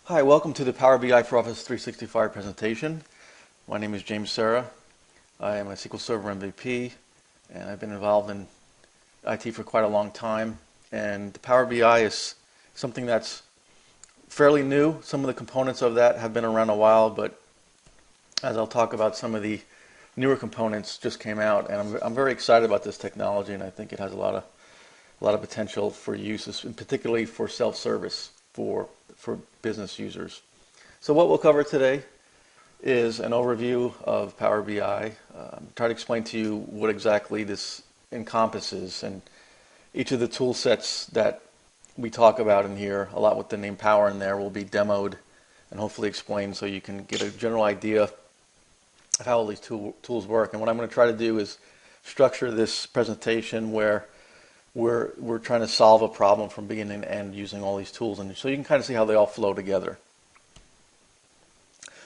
Hi, welcome to the Power BI for Office 365 presentation. My name is James Serra. I am a SQL Server MVP, and I've been involved in IT for quite a long time. And the Power BI is something that's fairly new. Some of the components of that have been around a while, but as I'll talk about, some of the newer components just came out, and I'm very excited about this technology, and I think it has a lot of potential for use, particularly for self-service for business users. So what we'll cover today is an overview of Power BI, try to explain to you what exactly this encompasses, and each of the tool sets that we talk about in here, a lot with the name Power in there, will be demoed and hopefully explained so you can get a general idea of how all these tools work. And what I'm going to try to do is structure this presentation where we're trying to solve a problem from beginning to end using all these tools, and so you can kind of see how they all flow together.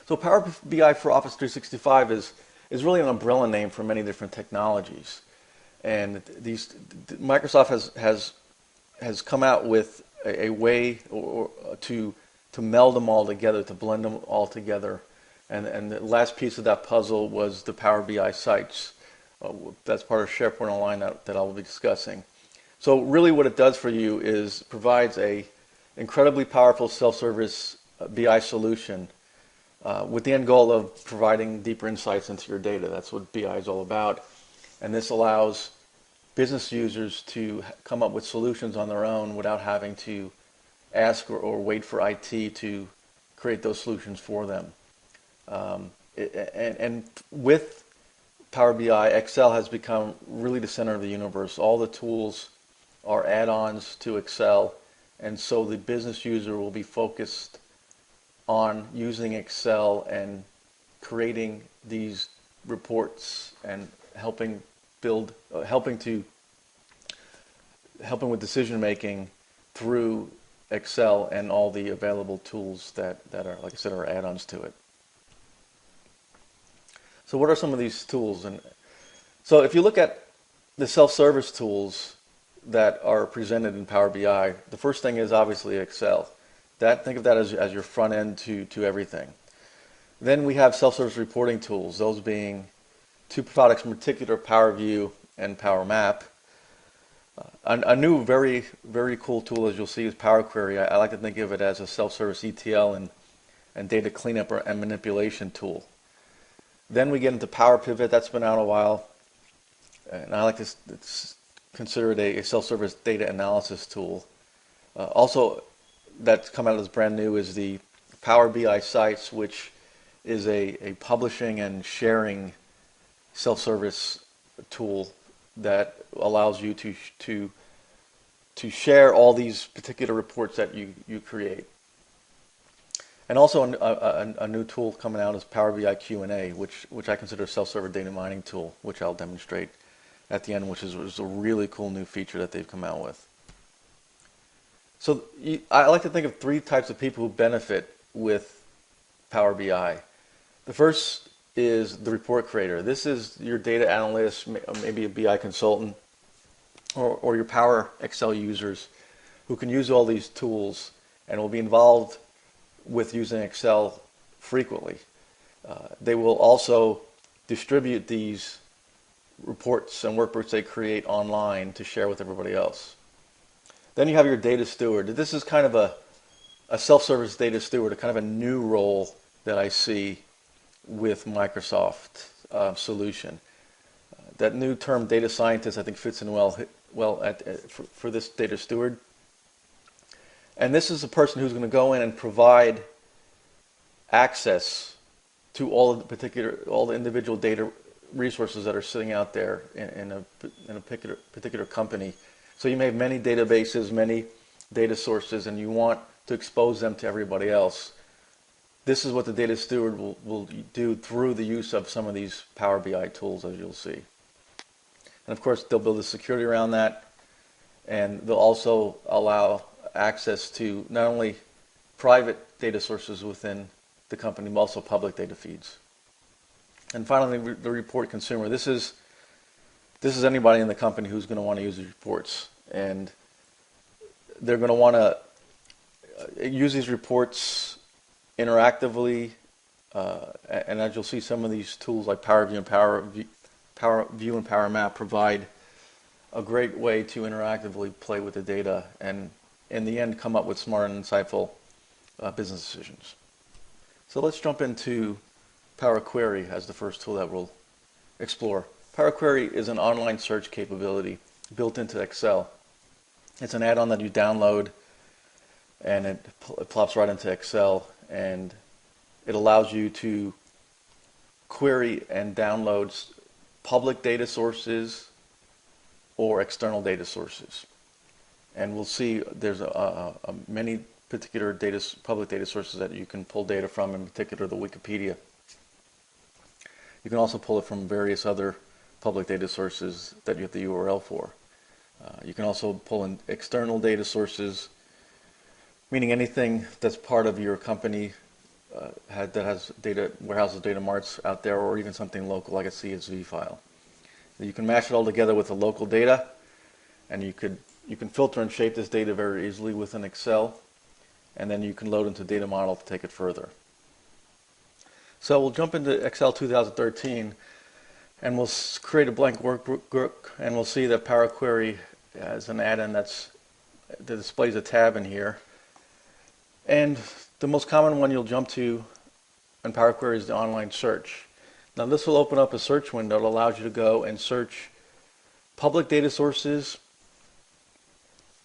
So Power BI for Office 365 is really an umbrella name for many different technologies, and Microsoft has come out with a way to meld them all together, to blend them all together, and the last piece of that puzzle was the Power BI sites. That's part of SharePoint Online that I will be discussing. So really what it does for you is provides a incredibly powerful self-service BI solution with the end goal of providing deeper insights into your data. That's what BI is all about. And this allows business users to come up with solutions on their own without having to ask or wait for IT to create those solutions for them. And with Power BI, Excel has become really the center of the universe. All the tools are add-ons to Excel, and so the business user will be focused on using Excel and creating these reports and helping with decision making through Excel and all the available tools that are, like I said, are add-ons to it. So what are some of these tools? And so if you look at the self-service tools that are presented in Power BI, the first thing is obviously Excel. Think of that as your front end to everything. Then we have self-service reporting tools, those being two products in particular, Power View and Power Map. A new very cool tool, as you'll see, is Power Query. I like to think of it as a self-service ETL and data cleanup and manipulation tool. Then we get into Power Pivot. That's been out a while, and I like to consider it a self-service data analysis tool. Also, that's come out as brand new is the Power BI Sites, which is a publishing and sharing self-service tool that allows you to share all these particular reports that you create. And also a new tool coming out is Power BI Q&A, which I consider a self-server data mining tool, which I'll demonstrate at the end, which is a really cool new feature that they've come out with. So I like to think of three types of people who benefit with Power BI. The first is the report creator. This is your data analyst, maybe a BI consultant, or your Power Excel users who can use all these tools and will be involved with using Excel frequently. They will also distribute these reports and workbooks they create online to share with everybody else. Then you have your data steward. This is kind of a self-service data steward, a kind of a new role that I see with Microsoft solution. That new term data scientist I think fits in well for this data steward. And this is a person who's going to go in and provide access to all the individual data resources that are sitting out there in a particular company. So you may have many databases, many data sources, and you want to expose them to everybody else. This is what the data steward will do through the use of some of these Power BI tools, as you'll see. And of course, they'll build a security around that, and they'll also allow access to not only private data sources within the company, but also public data feeds. And finally, the report consumer. This is anybody in the company who's going to want to use these reports, and they're going to want to use these reports interactively, and as you'll see, some of these tools like PowerView and PowerView and PowerMap provide a great way to interactively play with the data and in the end come up with smart and insightful business decisions. So let's jump into Power Query as the first tool that we'll explore. Power Query is an online search capability built into Excel. It's an add-on that you download, and it plops right into Excel, and it allows you to query and download public data sources or external data sources. And we'll see there's many particular public data sources that you can pull data from, in particular the Wikipedia. You can also pull it from various other public data sources that you have the URL for. You can also pull in external data sources, meaning anything that's part of your company that has data warehouses, data marts out there, or even something local like a CSV file. You can mash it all together with the local data, and you can filter and shape this data very easily within Excel, and then you can load into data model to take it further. So we'll jump into Excel 2013, and we'll create a blank workbook, and we'll see that Power Query has an add-in that displays a tab in here. And the most common one you'll jump to in Power Query is the online search. Now this will open up a search window that allows you to go and search public data sources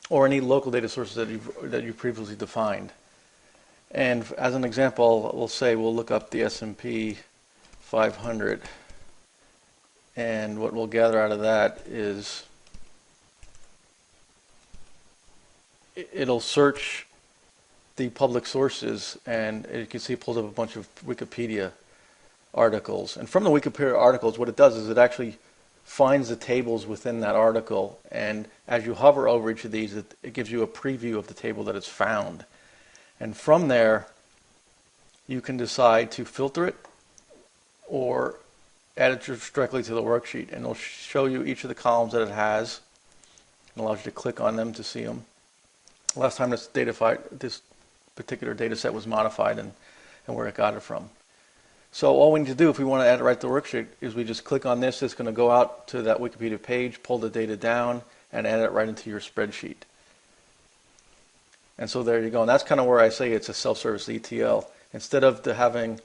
or any local data sources that you previously defined. And as an example, we'll look up the S&P 500, and what we'll gather out of that is it'll search the public sources, and you can see it pulls up a bunch of Wikipedia articles. And from the Wikipedia articles, what it does is it actually finds the tables within that article, and as you hover over each of these, it gives you a preview of the table that it's found. And from there, you can decide to filter it or add it just directly to the worksheet, and it'll show you each of the columns that it has and allows you to click on them to see them. Last time this particular data set was modified and where it got it from. So all we need to do if we want to add it right to the worksheet is we just click on this. It's going to go out to that Wikipedia page, pull the data down, and add it right into your spreadsheet. And so there you go. And that's kind of where I say it's a self-service ETL. Instead of having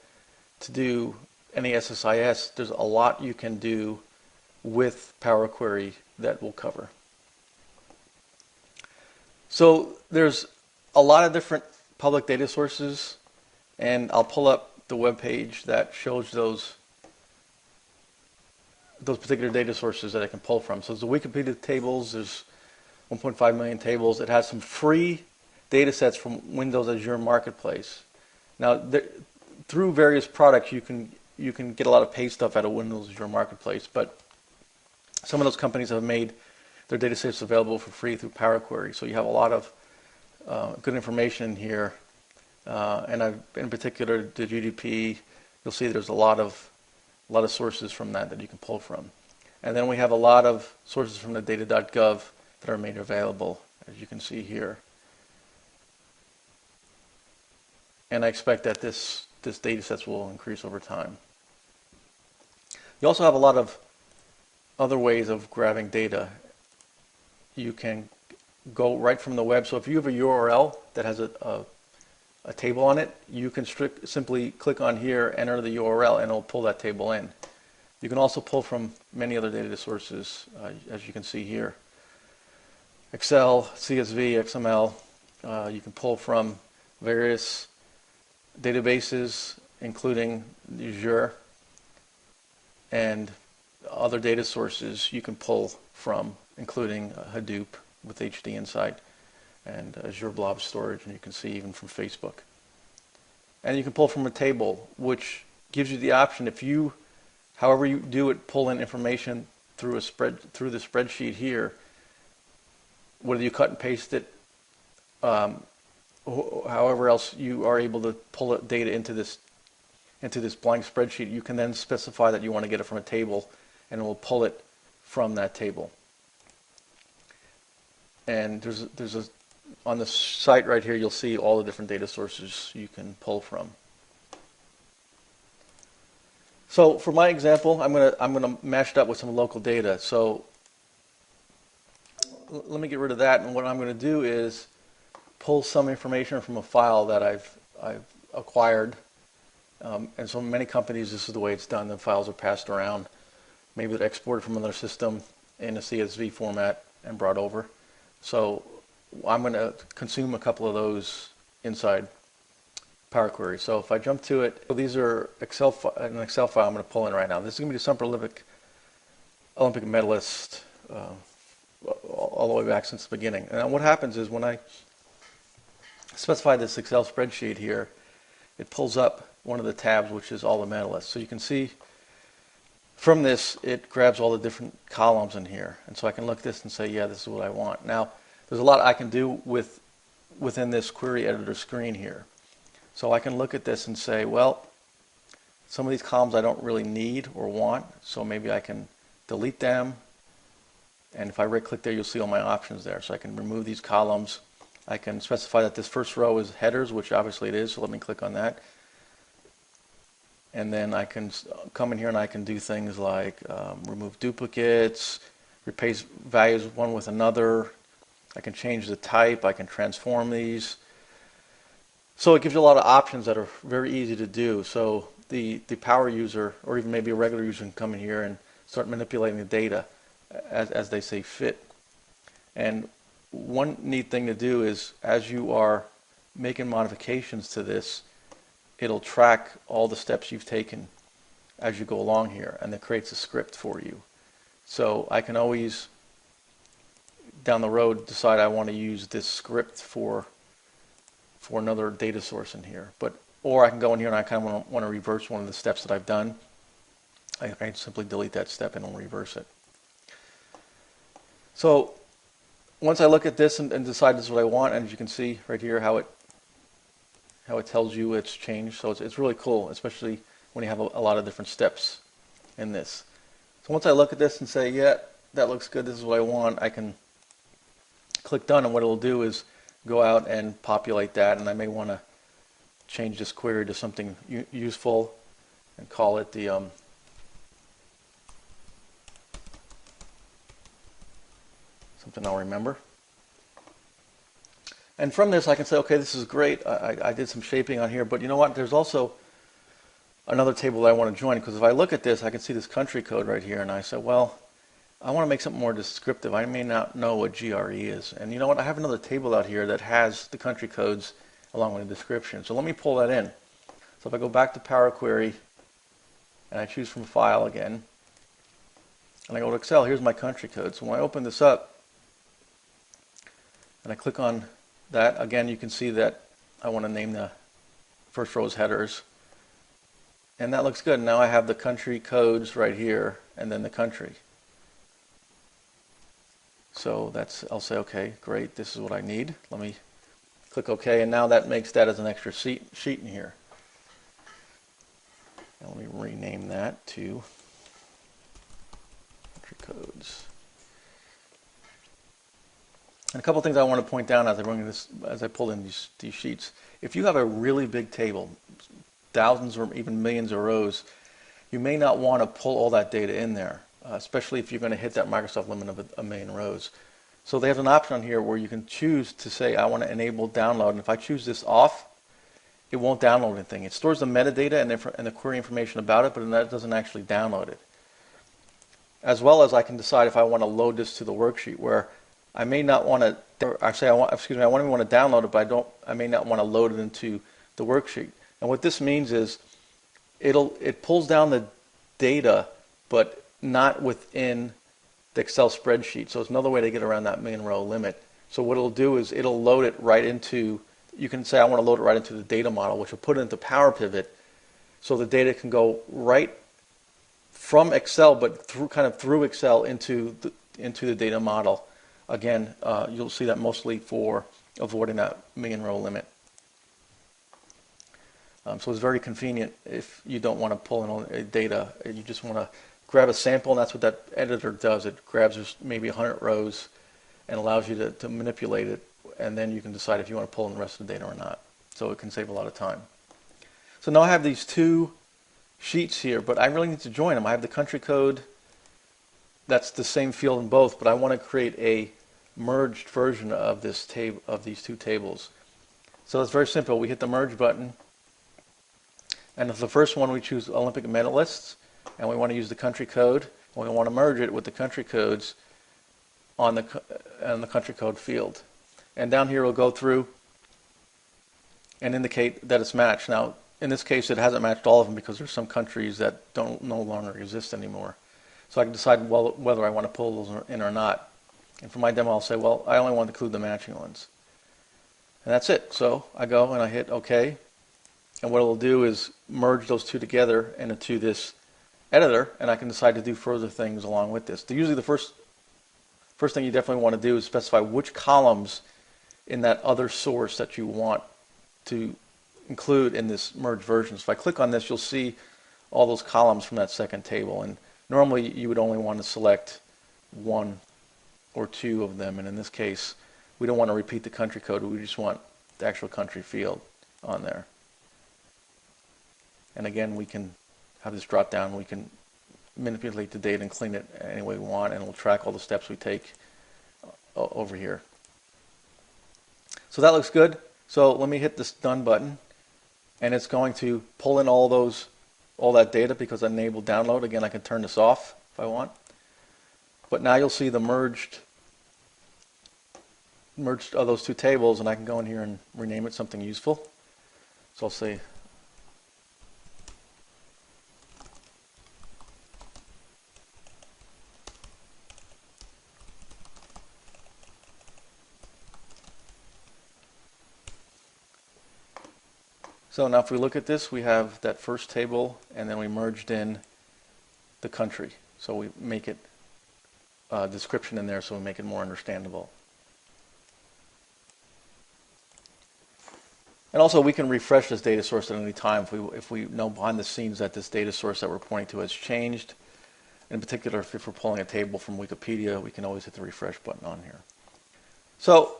to do any SSIS, there's a lot you can do with Power Query that we'll cover. So there's a lot of different public data sources, and I'll pull up the web page that shows those particular data sources that I can pull from. So there's the Wikipedia tables, there's 1.5 million tables. It has some free data sets from Windows Azure Marketplace. Now, through various products, you can get a lot of paid stuff out of Windows Azure Marketplace, but some of those companies have made their data sets available for free through Power Query. So you have a lot of good information here. And in particular, the GDP, you'll see there's a lot of sources from that you can pull from. And then we have a lot of sources from the data.gov that are made available, as you can see here. And I expect that this data sets will increase over time. You also have a lot of other ways of grabbing data. You can go right from the web. So if you have a URL that has a table on it, you can simply click on here, enter the URL, and it'll pull that table in. You can also pull from many other data sources, as you can see here. Excel, CSV, XML. You can pull from various databases, including Azure, and other data sources you can pull from, including Hadoop with HD Insight and Azure Blob Storage, and you can see even from Facebook. And you can pull from a table, which gives you the option, if you, however you do it, pull in information through the spreadsheet here, whether you cut and paste it, however else you are able to pull data into this blank spreadsheet, you can then specify that you want to get it from a table, and it will pull it from that table. And there's on the site right here, you'll see all the different data sources you can pull from. So for my example, I'm gonna mash it up with some local data. So let me get rid of that, and what I'm going to do is pull some information from a file that I've acquired. And so many companies, this is the way it's done. The files are passed around. Maybe they're exported from another system in a CSV format and brought over. So I'm going to consume a couple of those inside Power Query. So if I jump to it, so these are an Excel file I'm going to pull in right now. This is going to be some Olympic medalist all the way back since the beginning. And what happens is when I specify this Excel spreadsheet here, it pulls up one of the tabs, which is all the medalists. So you can see from this, it grabs all the different columns in here. And so I can look at this and say, yeah, this is what I want. Now, there's a lot I can do within this query editor screen here. So I can look at this and say, well, some of these columns I don't really need or want, so maybe I can delete them. And if I right click there, you'll see all my options there. So I can remove these columns. I can specify that this first row is headers, which obviously it is, so let me click on that. And then I can come in here and I can do things like remove duplicates, replace values one with another. I can change the type, I can transform these. So it gives you a lot of options that are very easy to do. So the power user, or even maybe a regular user, can come in here and start manipulating the data as they say fit. And one neat thing to do is, as you are making modifications to this, it'll track all the steps you've taken as you go along here, and it creates a script for you. So I can always, down the road, decide I want to use this script for another data source in here. Or I can go in here and I kind of want to reverse one of the steps that I've done. I can simply delete that step and it'll reverse it. So once I look at this and decide this is what I want, and as you can see right here how it tells you it's changed. So it's really cool, especially when you have a lot of different steps in this. So once I look at this and say, yeah, that looks good, this is what I want, I can click done, and what it'll do is go out and populate that, and I may want to change this query to something useful and call it the something I'll remember. And from this I can say, okay, this is great, I did some shaping on here, but you know what, there's also another table that I want to join, because if I look at this, I can see this country code right here, and I say, well, I want to make something more descriptive. I may not know what GRE is. And you know what, I have another table out here that has the country codes along with the description. So let me pull that in. So if I go back to Power Query, and I choose from File again, and I go to Excel, here's my country code. So when I open this up, and I click on that, again, you can see that I want to name the first row as headers. And that looks good. Now I have the country codes right here, and then the country. So I'll say, okay, great, this is what I need. Let me click OK, and now that makes that as an extra sheet in here. And let me rename that to country codes. And a couple of things I want to point out as I pull in these sheets. If you have a really big table, thousands or even millions of rows, you may not want to pull all that data in there, especially if you're going to hit that Microsoft limit of a million rows. So they have an option on here where you can choose to say, I want to enable download. And if I choose this off, it won't download anything. It stores the metadata and the query information about it, but that doesn't actually download it. As well as I can decide if I want to load this to the worksheet, where I may not want to, actually I want to download it, but I may not want to load it into the worksheet. And what this means is it pulls down the data, but not within the Excel spreadsheet. So it's another way to get around that million row limit. So what it'll do is it'll load it right into, you can say I want to load it right into the data model, which will put it into Power Pivot, so the data can go right from Excel, but through Excel into the data model. Again, you'll see that mostly for avoiding that million row limit. So it's very convenient if you don't want to pull in all the data. You just want to grab a sample, and that's what that editor does. It grabs maybe 100 rows and allows you to manipulate it and then you can decide if you want to pull in the rest of the data or not. So it can save a lot of time. So now I have these two sheets here, but I really need to join them. I have the country code. That's the same field in both, but I want to create a merged version of this table, of these two tables. So it's very simple. We hit the merge button, and if the first one we choose Olympic medalists, and we want to use the country code, and we want to merge it with the country codes on the country code field. And down here we'll go through and indicate that it's matched. Now, in this case, it hasn't matched all of them because there's some countries that no longer exist anymore. So I can decide whether I want to pull those in or not. And for my demo, I'll say, well, I only want to include the matching ones. And that's it. So I go and I hit OK. And what it'll do is merge those two together into this editor, and I can decide to do further things along with this. Usually the first thing you definitely want to do is specify which columns in that other source that you want to include in this merged version. So if I click on this, you'll see all those columns from that second table. And normally you would only want to select one or two of them. And in this case, we don't want to repeat the country code. We just want the actual country field on there. And again, we can have this drop down. We can manipulate the data and clean it any way we want, and we'll track all the steps we take over here. So that looks good. So let me hit this done button, and it's going to pull in all that data because I enabled download. Again, I can turn this off if I want. But now you'll see the merged of those two tables, and I can go in here and rename it something useful. So I'll say so now if we look at this, we have that first table, and then we merged in the country. So we make it a description in there so we make it more understandable. And also we can refresh this data source at any time if we know behind the scenes that this data source that we're pointing to has changed. In particular, if we're pulling a table from Wikipedia, we can always hit the refresh button on here. So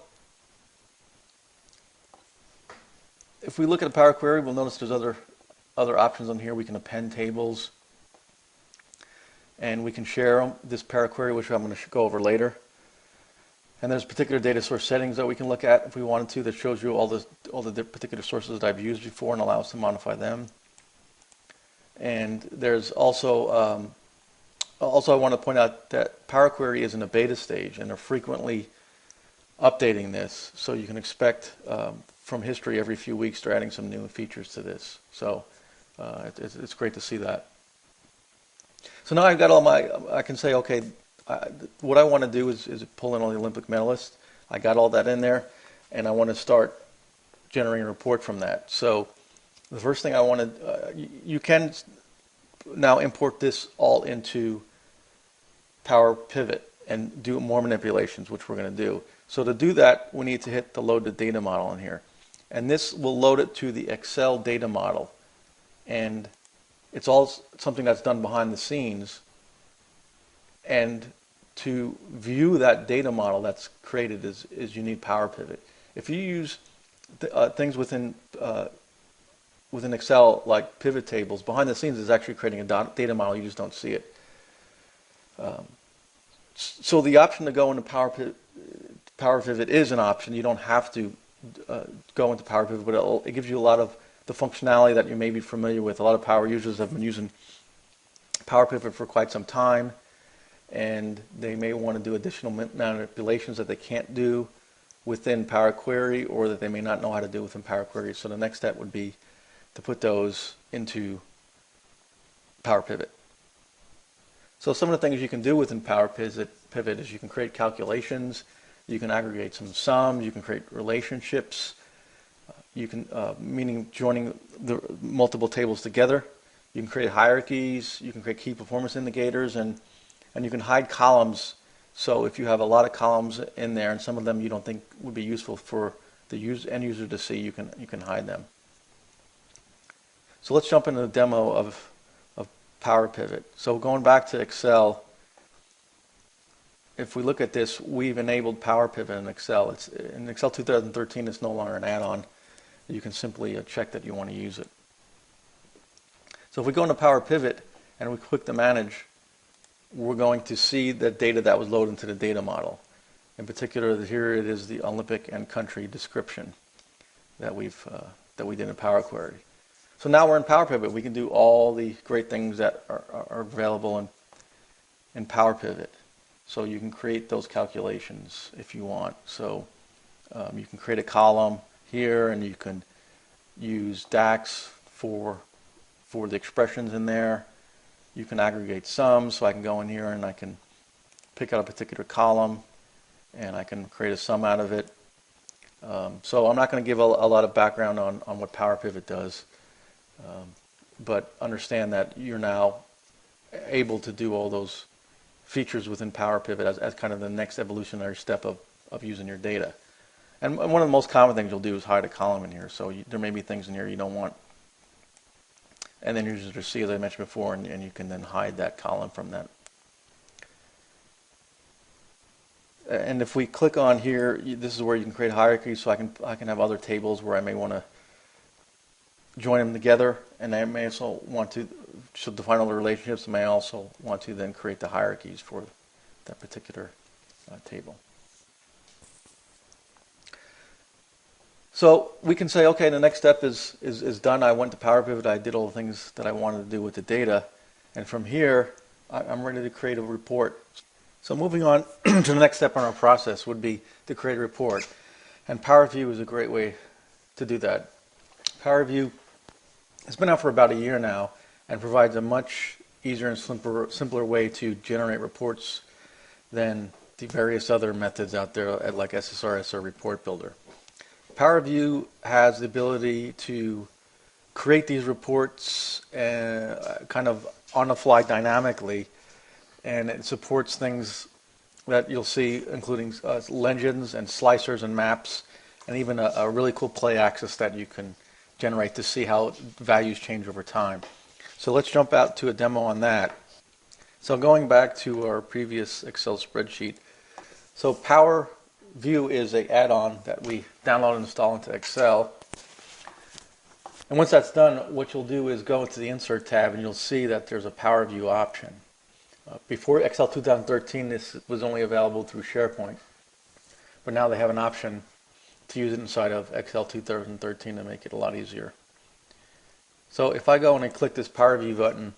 if we look at a Power Query, we'll notice there's other options on here. We can append tables, and we can share this Power Query, which I'm going to go over later. And there's particular data source settings that we can look at if we wanted to, that shows you all the particular sources that I've used before and allow us to modify them. And there's also I want to point out that Power Query is in a beta stage, and they're frequently updating this, so you can expect from history every few weeks they're adding some new features to this. So it's great to see that. So now I've got I can say, okay, what I want to do is pull in all the Olympic medalists. I got all that in there, and I want to start generating a report from that. So the first thing I want to, you can now import this all into Power Pivot and do more manipulations, which we're going to do. So to do that, we need to hit the load the data model in here. And this will load it to the Excel data model. And it's all something that's done behind the scenes. And to view that data model that's created is you need Power Pivot. If you use things within Excel like pivot tables, behind the scenes is actually creating a data model. You just don't see it. So the option to go into Power Pivot is an option. You don't have to go into Power Pivot, but it gives you a lot of the functionality that you may be familiar with. A lot of power users have been using Power Pivot for quite some time, and they may want to do additional manipulations that they can't do within Power Query, or that they may not know how to do within Power Query. So the next step would be to put those into Power Pivot. So some of the things you can do within Power Pivot is you can create calculations, you can aggregate some sums, you can create relationships, you can meaning joining the multiple tables together. You can create hierarchies, you can create key performance indicators, and you can hide columns. So if you have a lot of columns in there and some of them you don't think would be useful for the end user to see, you can hide them. So let's jump into the demo of Power Pivot. So going back to Excel, if we look at this, we've enabled Power Pivot in Excel. It's in Excel 2013. It's no longer an add-on. You can simply check that you want to use it. So if we go into Power Pivot and we click the Manage, we're going to see the data that was loaded into the data model. In particular, here it is the Olympic and country description that we did in Power Query. So now we're in Power Pivot. We can do all the great things that are available in Power Pivot. So you can create those calculations if you want. So you can create a column here, and you can use DAX for the expressions in there. You can aggregate sums, so I can go in here and I can pick out a particular column and I can create a sum out of it. So I'm not going to give a lot of background on what Power Pivot does, but understand that you're now able to do all those features within Power Pivot as kind of the next evolutionary step of using your data. And one of the most common things you'll do is hide a column in here. So there may be things in here you don't want. And then you just see, as I mentioned before, and you can then hide that column from that. And if we click on here, this is where you can create hierarchies. So I can have other tables where I may want to join them together, and I may also want to define all the relationships. And may also want to then create the hierarchies for that particular table. So we can say, okay, the next step is done. I went to Power Pivot. I did all the things that I wanted to do with the data. And from here, I'm ready to create a report. So moving on to the next step in our process would be to create a report. And Power View is a great way to do that. Power View has been out for about a year now and provides a much easier and simpler way to generate reports than the various other methods out there like SSRS or Report Builder. Power View has the ability to create these reports kind of on the fly dynamically, and it supports things that you'll see, including legends and slicers and maps, and even a really cool play axis that you can generate to see how values change over time. So let's jump out to a demo on that. So going back to our previous Excel spreadsheet, so Power View is an add-on that we download and install into Excel. And once that's done, what you'll do is go into the Insert tab and you'll see that there's a Power View option. Before Excel 2013, this was only available through SharePoint. But now they have an option to use it inside of Excel 2013 to make it a lot easier. So if I go and I click this Power View button,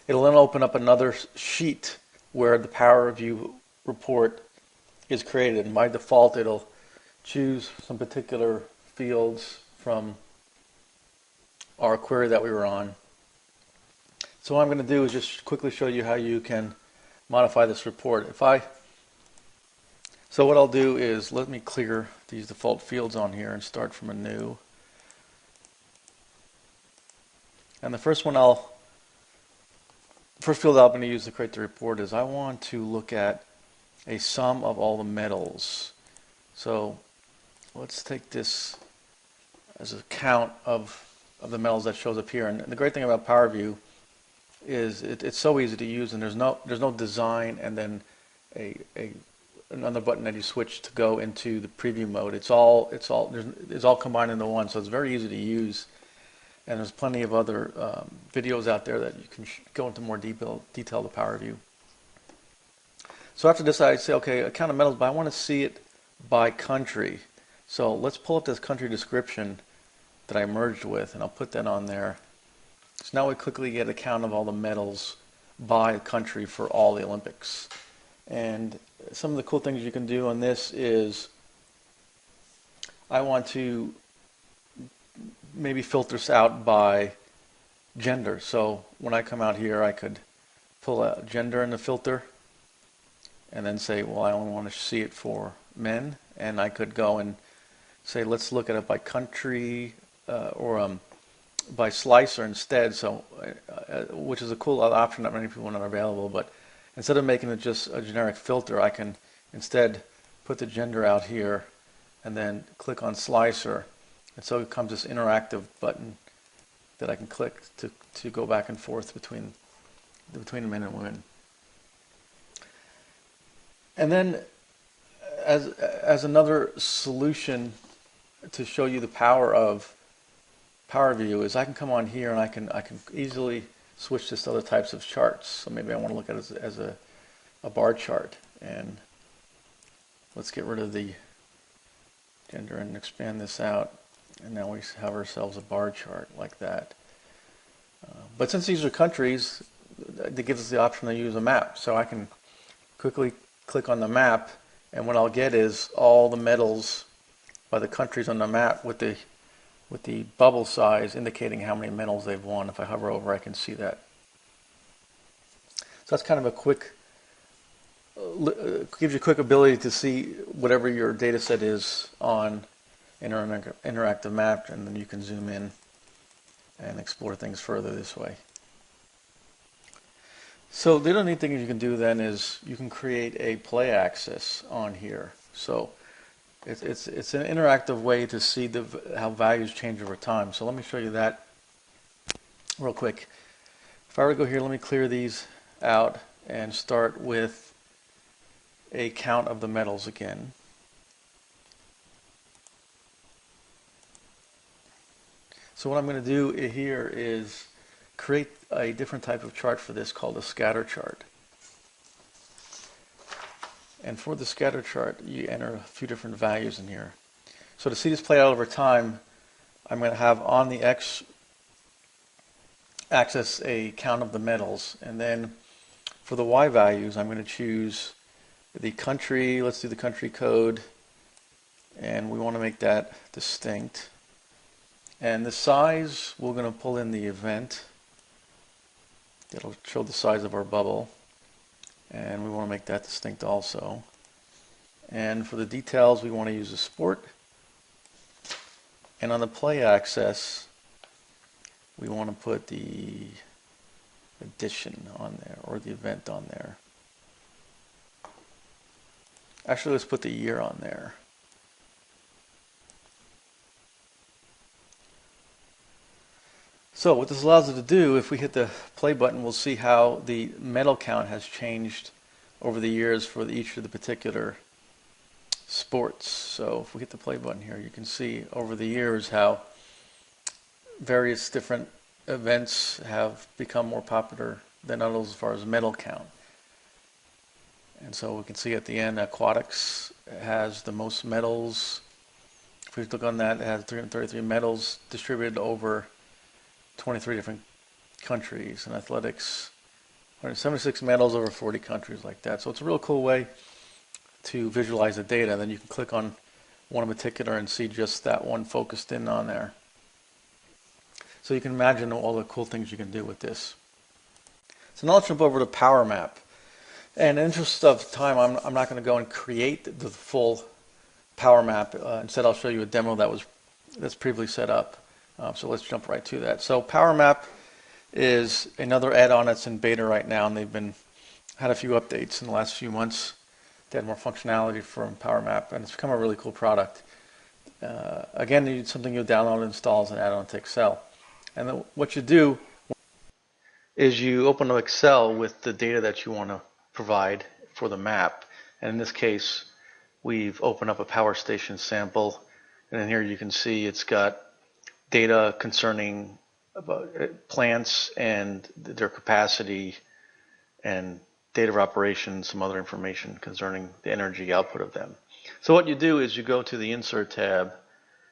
it'll then open up another sheet where the Power View report is created, and by default it'll choose some particular fields from our query that we were on. So what I'm going to do is just quickly show you how you can modify this report. So what I'll do is let me clear these default fields on here and start from a new. And the first field I'm going to use to create the report is I want to look at a sum of all the metals. So let's take this as a count of the metals that shows up here. And the great thing about Power View is it's so easy to use, and there's no design and then another button that you switch to go into the preview mode. It's all combined into one, so it's very easy to use. And there's plenty of other videos out there that you can go into more detail to Power View. So after this, I say, okay, a count of metals, but I want to see it by country. So let's pull up this country description that I merged with, and I'll put that on there. So now we quickly get a count of all the medals by country for all the Olympics. And some of the cool things you can do on this is I want to maybe filter this out by gender. So when I come out here, I could pull out gender in the filter and then say, well, I only want to see it for men. And I could go and say, let's look at it by country or by slicer instead. So, which is a cool option that many people are not available. But instead of making it just a generic filter, I can instead put the gender out here and then click on slicer. And so it comes this interactive button that I can click to go back and forth between men and women. And then as another solution to show you the power of Power View is I can come on here and I can easily switch this to other types of charts. So maybe I want to look at it as a bar chart, and let's get rid of the gender and expand this out, and now we have ourselves a bar chart like that. But since these are countries, it gives us the option to use a map. So I can quickly click on the map, and what I'll get is all the medals by the countries on the map with the bubble size indicating how many medals they've won. If I hover over, I can see that. So that's kind of a quick, gives you a quick ability to see whatever your data set is on an interactive map, and then you can zoom in and explore things further this way. So the other neat thing you can do then is you can create a play axis on here. So it's an interactive way to see how values change over time. So let me show you that real quick. If I were to go here, let me clear these out and start with a count of the metals again. So what I'm going to do here is create a different type of chart for this called a scatter chart. And for the scatter chart, you enter a few different values in here. So to see this play out over time, I'm going to have on the x-axis a count of the metals, and then for the y values, I'm going to choose the country. Let's do the country code, and we want to make that distinct. And the size, we're going to pull in the event. It'll show the size of our bubble, and we want to make that distinct also. And for the details, we want to use the sport. And on the play axis, we want to put the edition on there, or the event on there. Actually, let's put the year on there. So what this allows us to do, if we hit the play button, we'll see how the medal count has changed over the years for each of the particular sports. So if we hit the play button here, you can see over the years how various different events have become more popular than others as far as medal count. And so we can see at the end, aquatics has the most medals. If we look on that, it has 333 medals distributed over 23 different countries. In athletics, 176 medals over 40 countries, like that. So it's a real cool way to visualize the data. And then you can click on one in particular and see just that one focused in on there. So you can imagine all the cool things you can do with this. So now let's jump over to Power Map. And in the interest of time, I'm not going to go and create the full Power Map. Instead, I'll show you a demo that's previously set up. So let's jump right to that. So Power Map is another add-on that's in beta right now, and they've had a few updates in the last few months to add more functionality from Power Map, and it's become a really cool product. Again, it's something you'll download and install as an add-on to Excel. And then what you do is you open up Excel with the data that you want to provide for the map. And in this case, we've opened up a power station sample, and in here you can see it's got data concerning about plants and their capacity, and data of operations, some other information concerning the energy output of them. So what you do is you go to the Insert tab,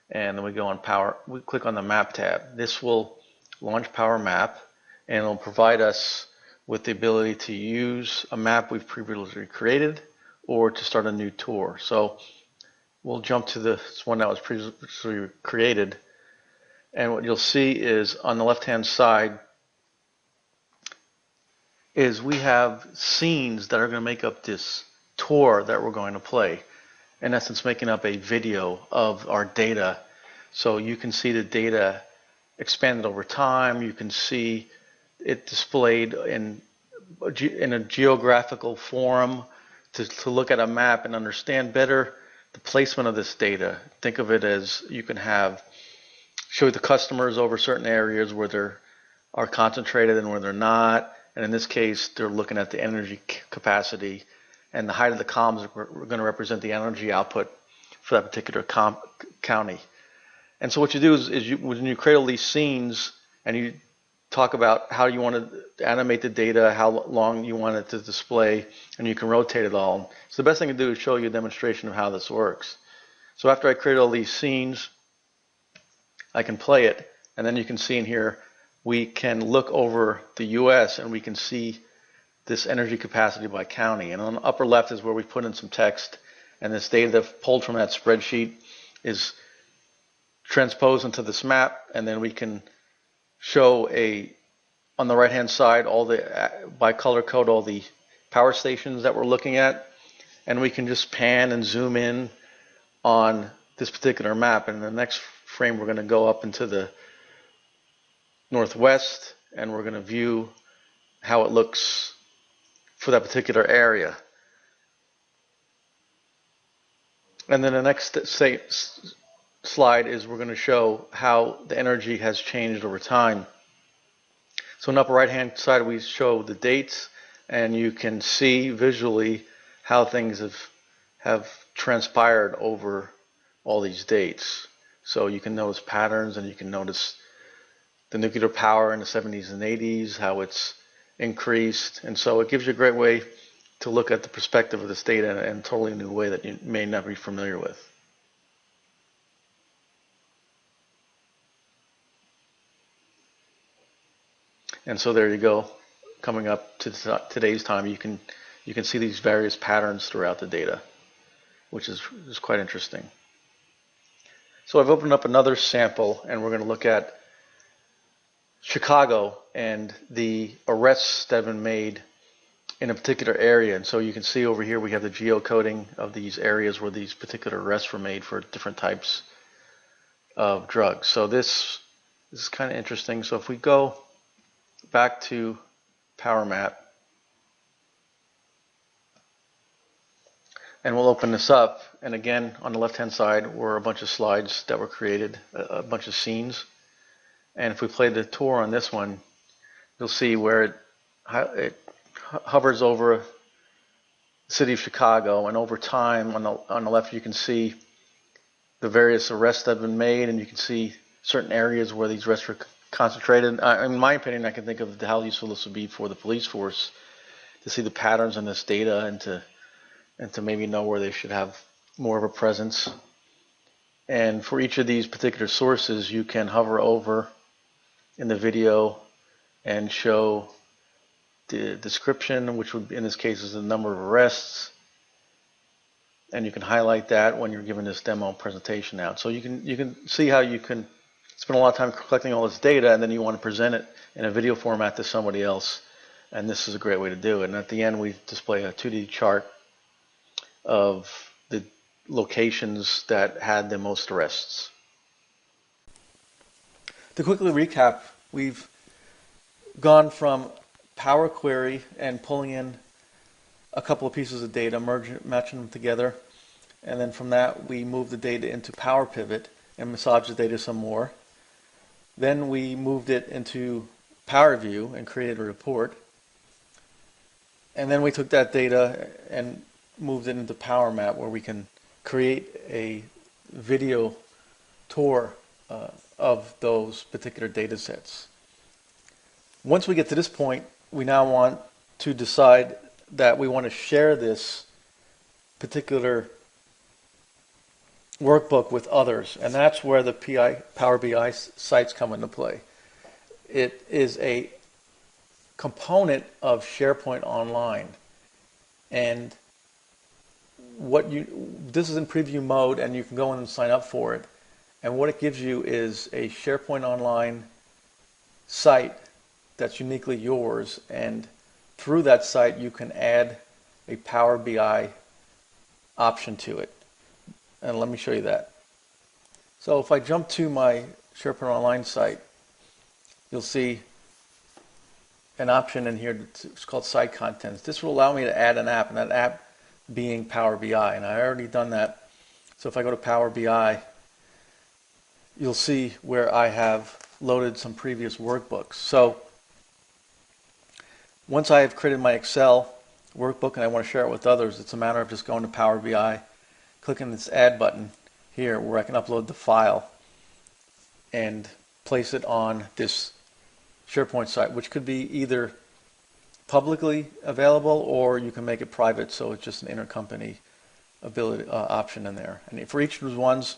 and then we go on Power. We click on the Map tab. This will launch Power Map, and it'll provide us with the ability to use a map we've previously created or to start a new tour. So we'll jump to this one that was previously created. And what you'll see is on the left-hand side is we have scenes that are going to make up this tour that we're going to play. In essence, making up a video of our data. So you can see the data expanded over time. You can see it displayed in a geographical form to look at a map and understand better the placement of this data. Think of it as you can show the customers over certain areas where they are concentrated and where they're not. And in this case, they're looking at the energy capacity. and the height of the columns are going to represent the energy output for that particular county. And so what you do is when you create all these scenes and you talk about how you want to animate the data, how long you want it to display, and you can rotate it all. So the best thing to do is show you a demonstration of how this works. So after I create all these scenes, I can play it, and then you can see in here, we can look over the US and we can see this energy capacity by county. And on the upper left is where we put in some text, and this data pulled from that spreadsheet is transposed into this map, and then we can show on the right hand side all the by color code all the power stations that we're looking at, and we can just pan and zoom in on this particular map. And in the next frame we're going to go up into the northwest, and we're going to view how it looks for that particular area. And then the next slide is we're going to show how the energy has changed over time. So on the upper right hand side we show the dates, and you can see visually how things have transpired over all these dates. So you can notice patterns, and you can notice the nuclear power in the 70s and 80s, how it's increased. And so it gives you a great way to look at the perspective of this data in a totally new way that you may not be familiar with. And so there you go. Coming up to today's time, you can see these various patterns throughout the data, which is quite interesting. So I've opened up another sample, and we're going to look at Chicago and the arrests that have been made in a particular area. And so you can see over here we have the geocoding of these areas where these particular arrests were made for different types of drugs. So this is kind of interesting. So if we go back to Power Map, and we'll open this up, and again on the left hand side were a bunch of slides that were created, a bunch of scenes. And if we play the tour on this one, you'll see where it hovers over the city of Chicago, and over time on the left you can see the various arrests that have been made, and you can see certain areas where these arrests were concentrated. In my opinion, I can think of how useful this would be for the police force to see the patterns in this data, and to maybe know where they should have more of a presence. And for each of these particular sources, you can hover over in the video and show the description, which would in this case is the number of arrests, and you can highlight that when you're giving this demo presentation out. So you can see how you can spend a lot of time collecting all this data, and then you want to present it in a video format to somebody else, and this is a great way to do it. And at the end we display a 2D chart of the locations that had the most arrests. To quickly recap, we've gone from Power Query and pulling in a couple of pieces of data, matching them together, and then from that we moved the data into Power Pivot and massaged the data some more. Then we moved it into Power View and created a report, and then we took that data and moved it into Power Map, where we can create a video tour of those particular data sets. Once we get to this point, we now want to decide that we want to share this particular workbook with others, and that's where the Power BI sites come into play. It is a component of SharePoint Online, and this is in preview mode, and you can go in and sign up for it. And what it gives you is a SharePoint Online site that's uniquely yours, and through that site you can add a Power BI option to it. And let me show you that. So if I jump to my SharePoint Online site, you'll see an option in here that's called Site Contents. This will allow me to add an app, and that app being Power BI, and I already done that. So if I go to Power BI, you'll see where I have loaded some previous workbooks. So once I have created my Excel, workbook and I want to share it with others, it's a matter of just going to Power BI, clicking this add button here where I can upload the file and place it on this SharePoint site, which could be either publicly available or you can make it private, so it's just an intercompany ability option in there. And for each of those ones,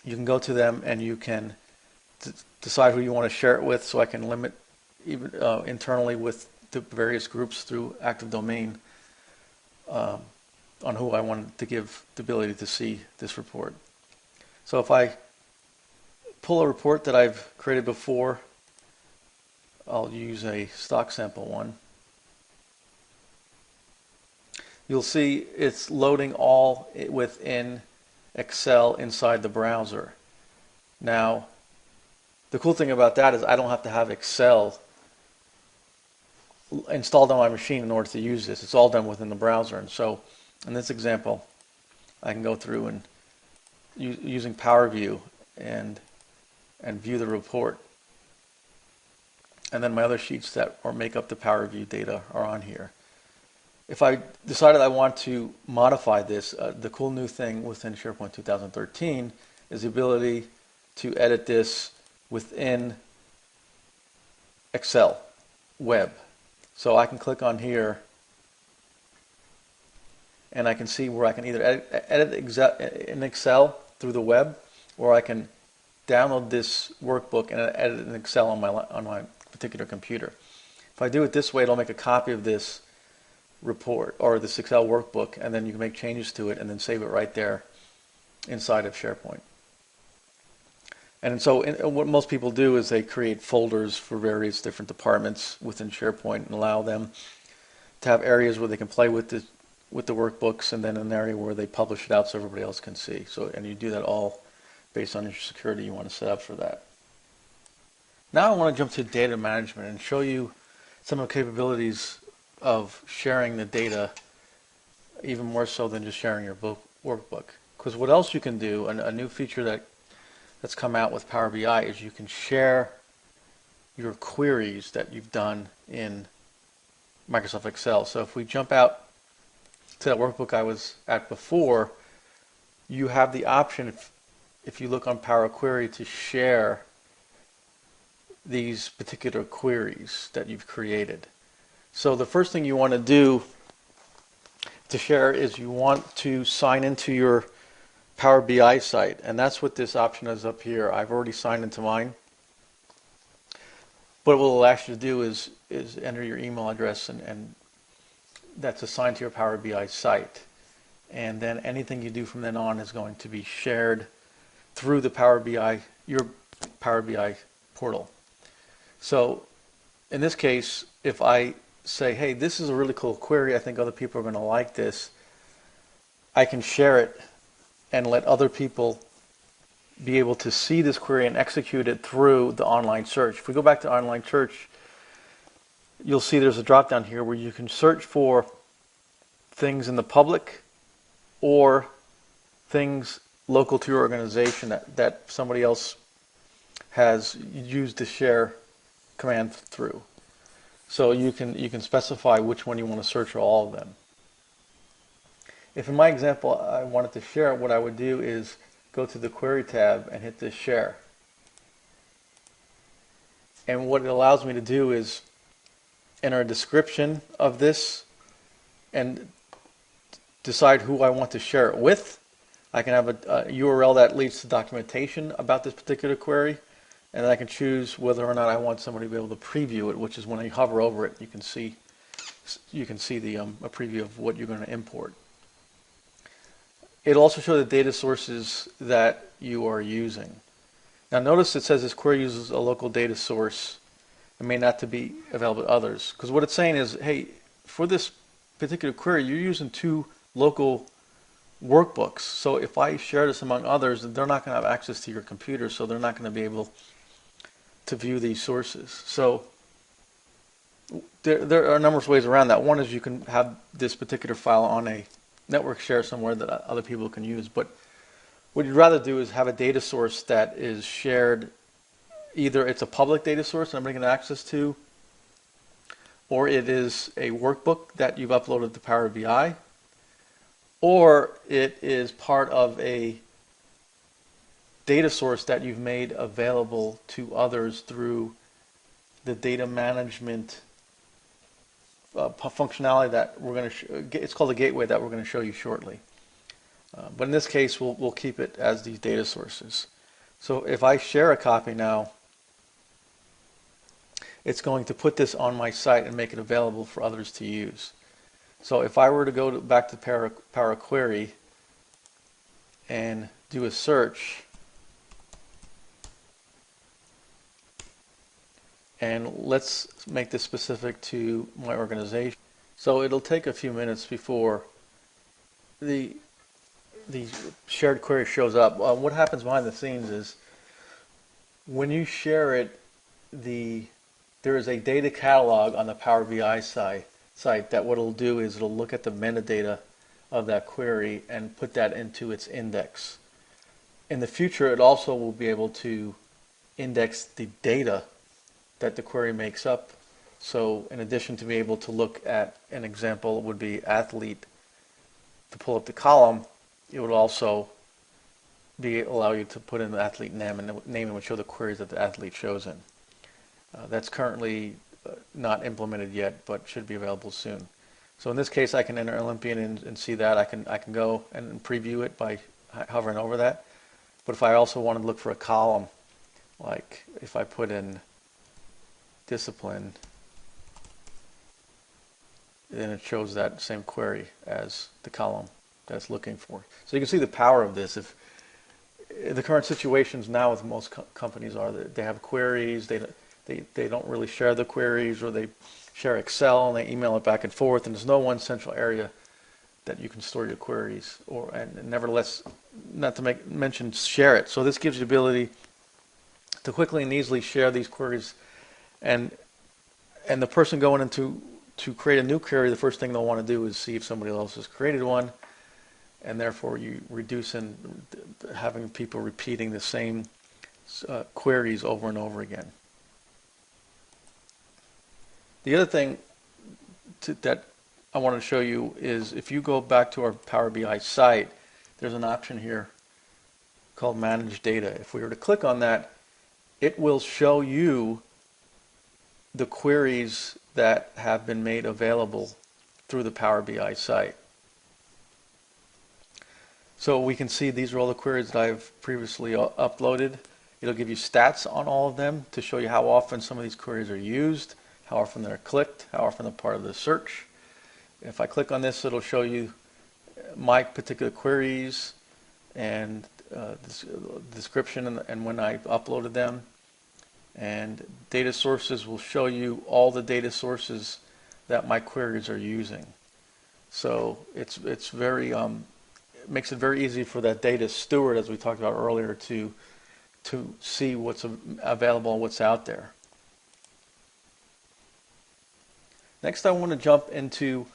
you can go to them and you can decide who you want to share it with, so I can limit even internally with the various groups through Active Domain on who I want to give the ability to see this report. So if I pull a report that I've created before, I'll use a stock sample one. You'll see it's loading all within Excel inside the browser. Now, the cool thing about that is I don't have to have Excel installed on my machine in order to use this. It's all done within the browser. And so in this example, I can go through and using Power View and view the report. And then my other sheets that make up the Power View data are on here. If I decided I want to modify this, the cool new thing within SharePoint 2013 is the ability to edit this within Excel web. So I can click on here and I can see where I can either edit in Excel through the web, or I can download this workbook and edit it in Excel on my particular computer. If I do it this way, it'll make a copy of this report or this Excel workbook, and then you can make changes to it and then save it right there inside of SharePoint. And so what most people do is they create folders for various different departments within SharePoint and allow them to have areas where they can play with the workbooks, and then an area where they publish it out so everybody else can see. So, and you do that all based on your security you want to set up for that. Now I want to jump to data management and show you some of the capabilities of sharing the data, even more so than just sharing your workbook. Because what else you can do, a new feature that's come out with Power BI, is you can share your queries that you've done in Microsoft Excel. So if we jump out to that workbook I was at before, you have the option, if you look on Power Query, to share these particular queries that you've created. So the first thing you want to do to share is you want to sign into your Power BI site, and that's what this option is up here. I've already signed into mine. But what it will ask you to do is enter your email address, and that's assigned to your Power BI site. And then anything you do from then on is going to be shared through the Power BI, your Power BI portal. So in this case, if I say, hey, this is a really cool query, I think other people are going to like this, I can share it and let other people be able to see this query and execute it through the online search. If we go back to online search, you'll see there's a drop down here where you can search for things in the public or things local to your organization that somebody else has used the share command through. So you can specify which one you want to search for, all of them. If in my example I wanted to share it, what I would do is go to the Query tab and hit this Share. And what it allows me to do is enter a description of this and decide who I want to share it with. I can have a URL that leads to documentation about this particular query, and then I can choose whether or not I want somebody to be able to preview it, which is when you hover over it, you can see the a preview of what you're going to import. It'll also show the data sources that you are using. Now notice it says this query uses a local data source and may not to be available to others. Because what it's saying is, hey, for this particular query, you're using two local workbooks. So if I share this among others, they're not going to have access to your computer, so they're not going to be able to view these sources. So there are a number of ways around that. One is you can have this particular file on a network share somewhere that other people can use. But what you'd rather do is have a data source that is shared. Either it's a public data source that I'm bringing access to, or it is a workbook that you've uploaded to Power BI, or it is part of a data source that you've made available to others through the data management functionality that we're going to, it's called a gateway, that we're going to show you shortly. But in this case, we'll keep it as these data sources. So if I share a copy now, it's going to put this on my site and make it available for others to use. So if I were to go back to Power Query and do a search, and let's make this specific to my organization. So it'll take a few minutes before the shared query shows up. What happens behind the scenes is when you share it, there is a data catalog on the Power BI site that what it'll do is it'll look at the metadata of that query and put that into its index. In the future, it also will be able to index the data that the query makes up. So in addition to be able to look at, an example would be athlete, to pull up the column, it would also allow you to put in the athlete name, and the name would show the queries that the athlete shows in. That's currently not implemented yet, but should be available soon. So in this case, I can enter Olympian and see that. I can go and preview it by hovering over that. But if I also want to look for a column, like if I put in discipline, then it shows that same query as the column that's looking for. So you can see the power of this. If the current situations now with most companies are that they have queries, they don't really share the queries, or they share Excel and they email it back and forth, and there's no one central area that you can store your queries, and nevertheless, not to mention share it. So this gives you the ability to quickly and easily share these queries, and the person going into to create a new query, the first thing they'll want to do is see if somebody else has created one, and therefore you reduce in having people repeating the same queries over and over again. The other thing that I want to show you is if you go back to our Power BI site, there's an option here called Manage Data. If we were to click on that, it will show you the queries that have been made available through the Power BI site. So we can see these are all the queries that I've previously uploaded. It'll give you stats on all of them to show you how often some of these queries are used, how often they're clicked, how often they're part of the search. If I click on this, it'll show you my particular queries and this description and when I uploaded them. And data sources will show you all the data sources that my queries are using. So it's very it makes it very easy for that data steward, as we talked about earlier, to see what's available and what's out there. Next, I want to jump into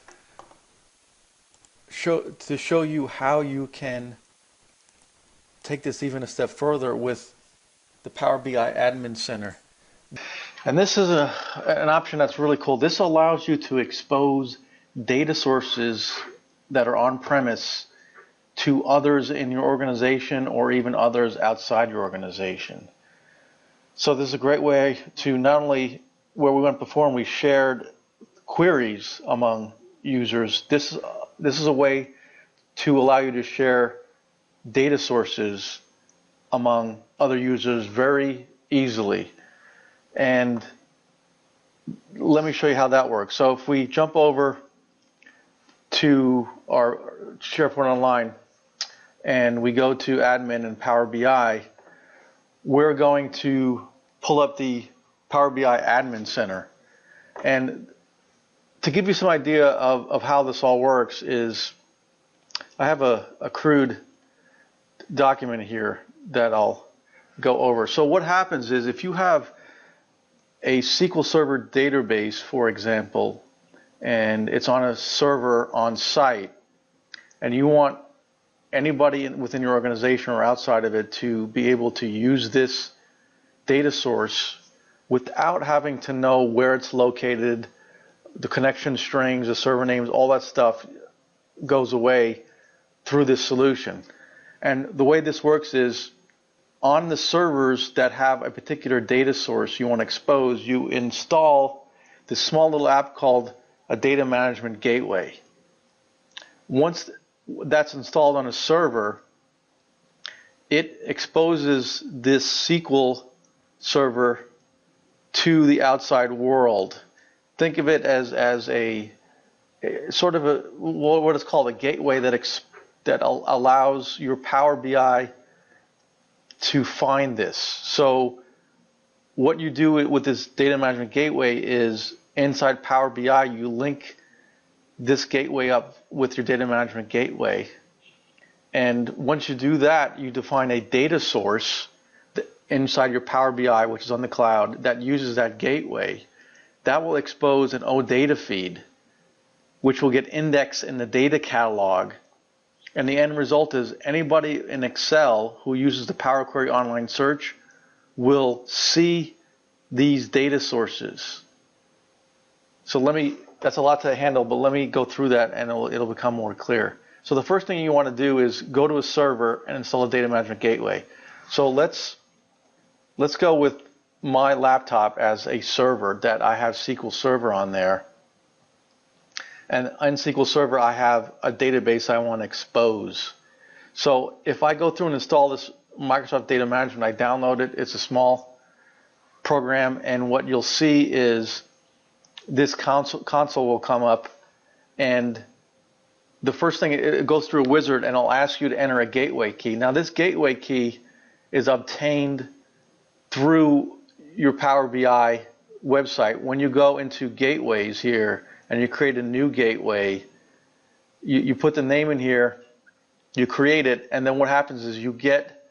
show you how you can take this even a step further with the Power BI Admin Center. And this is an option that's really cool. This allows you to expose data sources that are on-premise to others in your organization or even others outside your organization. So this is a great way to not only, where we went before and we shared queries among users, this is a way to allow you to share data sources among other users very easily. And let me show you how that works. So if we jump over to our SharePoint Online and we go to Admin and Power BI, we're going to pull up the Power BI Admin Center. And to give you some idea of how this all works is, I have a crude document here that I'll go over. So what happens is, if you have a SQL Server database, for example, and it's on a server on site, and you want anybody within your organization or outside of it to be able to use this data source without having to know where it's located, the connection strings, the server names, all that stuff goes away through this solution. And the way this works is on the servers that have a particular data source you want to expose, you install this small little app called a data management gateway. Once that's installed on a server, it exposes this SQL server to the outside world. Think of it as a sort of a what is called a gateway that allows your Power BI to find this. So what you do with this data management gateway is inside Power BI, you link this gateway up with your data management gateway. And once you do that, you define a data source inside your Power BI, which is on the cloud, that uses that gateway. That will expose an OData feed, which will get indexed in the data catalog. And the end result is anybody in Excel who uses the Power Query Online Search will see these data sources. So that's a lot to handle, but let me go through that and it'll become more clear. So the first thing you want to do is go to a server and install a data management gateway. So let's go with my laptop as a server that I have SQL Server on there. And in SQL Server, I have a database I want to expose. So if I go through and install this Microsoft Data Management, I download it. It's a small program, and what you'll see is this console will come up, and the first thing, it goes through a wizard, and it'll ask you to enter a gateway key. Now, this gateway key is obtained through your Power BI website. When you go into gateways here and you create a new gateway, you put the name in here, you create it, and then what happens is you get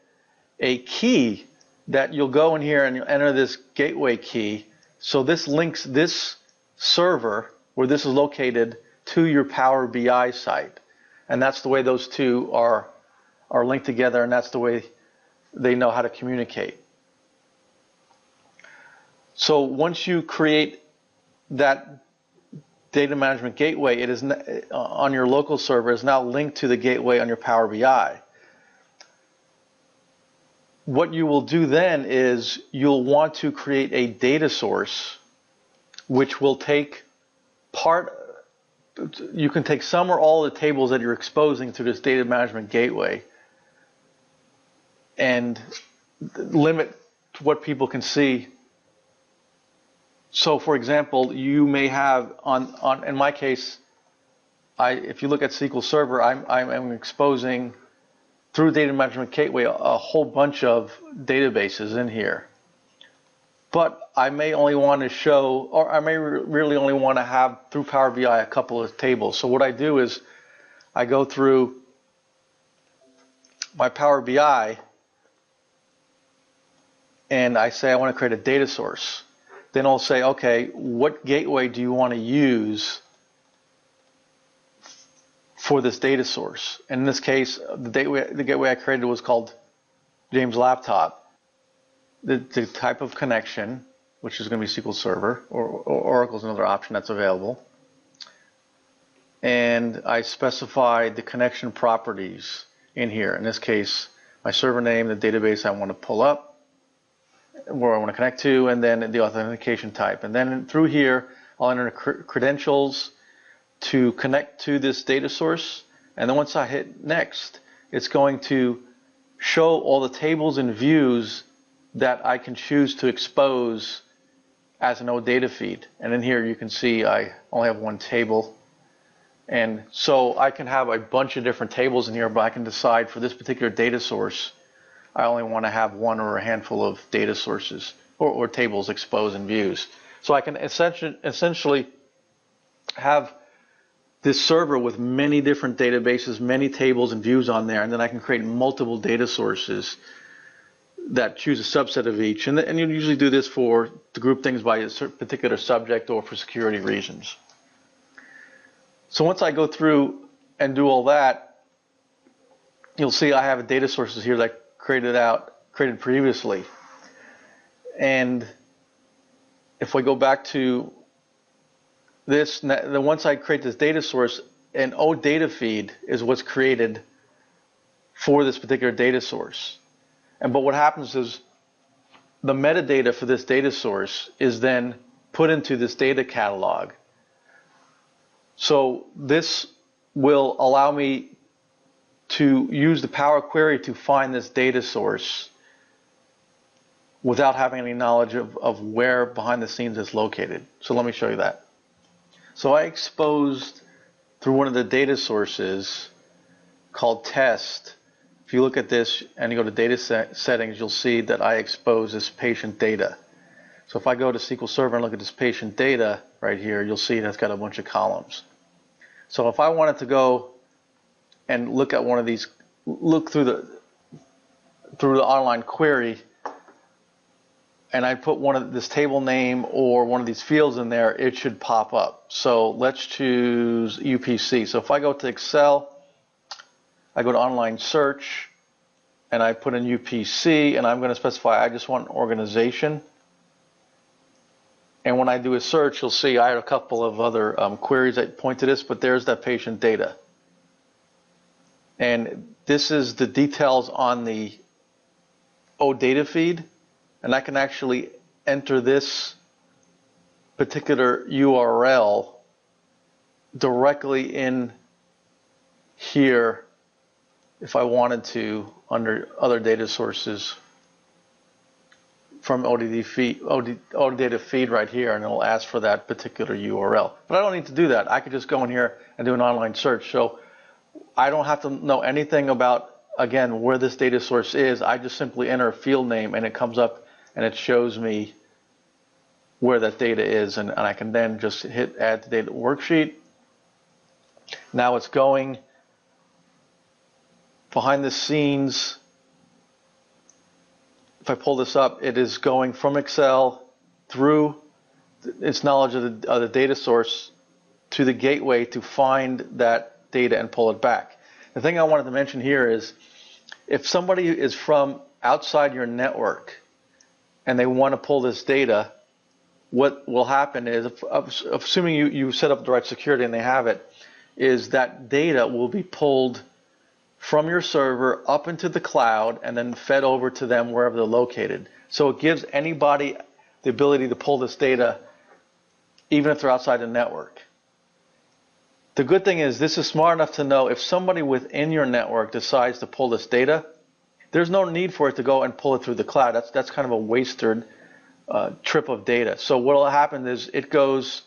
a key that you'll go in here and you'll enter this gateway key. So this links this server where this is located to your Power BI site. And that's the way those two are linked together, and that's the way they know how to communicate. So once you create that data management gateway, it is on your local server, is now linked to the gateway on your Power BI. What you will do then is you'll want to create a data source which will take you can take some or all of the tables that you're exposing to this data management gateway and limit what people can see. So for example, you may have in my case, if you look at SQL Server, I'm exposing through data management gateway a whole bunch of databases in here. But I may only want to show, or I may really only want to have through Power BI a couple of tables. So what I do is I go through my Power BI and I say I want to create a data source. Then I'll say, okay, what gateway do you want to use for this data source? And in this case, the gateway I created was called James Laptop. The type of connection, which is going to be SQL Server, or Oracle is another option that's available. And I specify the connection properties in here. In this case, my server name, the database I want to pull up, where I want to connect to, and then the authentication type. And then through here, I'll enter credentials to connect to this data source. And then once I hit next, it's going to show all the tables and views that I can choose to expose as an OData feed. And in here you can see I only have one table. And so I can have a bunch of different tables in here, but I can decide for this particular data source, I only want to have one or a handful of data sources or tables exposed in views. So I can essentially have this server with many different databases, many tables and views on there, and then I can create multiple data sources that choose a subset of each. And you usually do this to group things by a particular subject or for security reasons. So once I go through and do all that, you'll see I have data sources here that created previously. And if we go back to then once I create this data source, an OData feed is what's created for this particular data source. But what happens is the metadata for this data source is then put into this data catalog. So this will allow me to use the Power Query to find this data source without having any knowledge of where behind the scenes it's located. So let me show you that. So I exposed through one of the data sources called test. If you look at this and you go to data settings, you'll see that I expose this patient data. So if I go to SQL Server and look at this patient data right here, you'll see that's got a bunch of columns. So if I wanted to go and look at one of these, look through the online query, and I put one of this table name or one of these fields in there, it should pop up. So let's choose UPC. So if I go to Excel, I go to online search, and I put in UPC, and I'm going to specify I just want an organization. And when I do a search, you'll see I have a couple of other queries that point to this, but there's that patient data. And this is the details on the OData feed, and I can actually enter this particular URL directly in here if I wanted to under other data sources from OData feed right here, and it'll ask for that particular URL. But I don't need to do that. I could just go in here and do an online search. So I don't have to know anything about, again, where this data source is. I just simply enter a field name and it comes up and it shows me where that data is, and I can then just hit add to data worksheet. Now it's going behind the scenes. If I pull this up, it is going from Excel through its knowledge of the data source to the gateway to find that data and pull it back. The thing I wanted to mention here is if somebody is from outside your network and they want to pull this data, what will happen is, assuming you set up the right security and they have it, is that data will be pulled from your server up into the cloud and then fed over to them wherever they're located. So it gives anybody the ability to pull this data even if they're outside the network. The good thing is this is smart enough to know if somebody within your network decides to pull this data, there's no need for it to go and pull it through the cloud. That's kind of a wasted trip of data. So what will happen is it goes